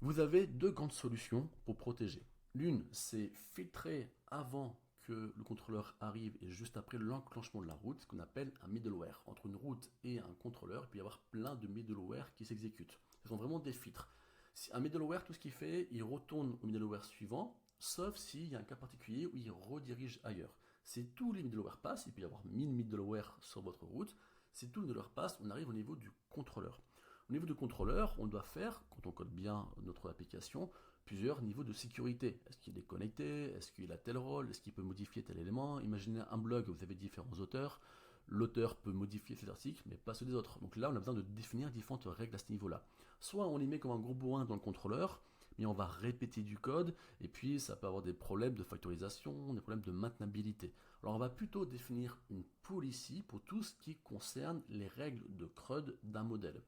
Vous avez deux grandes solutions pour protéger. L'une, c'est filtrer avant que le contrôleur arrive et juste après l'enclenchement de la route, ce qu'on appelle un middleware. Entre une route et un contrôleur, il peut y avoir plein de middleware qui s'exécutent. Ce sont vraiment des filtres. Si un middleware, tout ce qu'il fait, il retourne au middleware suivant, sauf s'il y a un cas particulier où il redirige ailleurs. Si tous les middleware passent, il peut y avoir 1000 middleware sur votre route, si tout le middleware passe, on arrive au niveau du contrôleur. Au niveau du contrôleur, on doit faire, quand on code bien notre application, plusieurs niveaux de sécurité. Est-ce qu'il est connecté? Est-ce qu'il a tel rôle? Est-ce qu'il peut modifier tel élément? Imaginez un blog, vous avez différents auteurs. L'auteur peut modifier ses articles, mais pas ceux des autres. Donc là, on a besoin de définir différentes règles à ce niveau-là. Soit on les met comme un gros bourrin dans le contrôleur, mais on va répéter du code, et puis ça peut avoir des problèmes de factorisation, des problèmes de maintenabilité. Alors on va plutôt définir une policy pour tout ce qui concerne les règles de CRUD d'un modèle.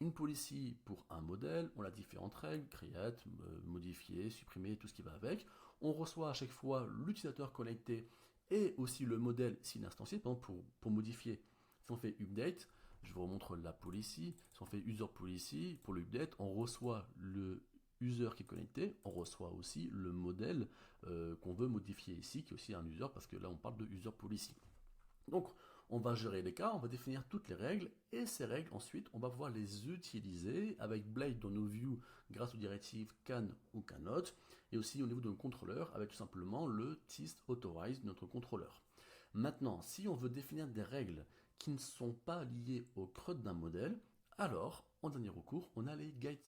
Une policy pour un modèle, on a différentes règles, create, modifier, supprimer, tout ce qui va avec. On reçoit à chaque fois l'utilisateur connecté et aussi le modèle s'il est instancié, par exemple pour modifier. Si on fait update, je vous remontre la policy. Si on fait user policy, pour le update, on reçoit le user qui est connecté, on reçoit aussi le modèle qu'on veut modifier ici, qui est aussi un user, parce que là on parle de user policy. Donc, on va gérer les cas, on va définir toutes les règles, et ces règles, ensuite, on va pouvoir les utiliser avec Blade dans nos views grâce aux directives can ou cannot, et aussi au niveau de nos contrôleurs avec tout simplement le tist authorize de notre contrôleur. Maintenant, si on veut définir des règles qui ne sont pas liées au CRUD d'un modèle, alors, en dernier recours, on a les guides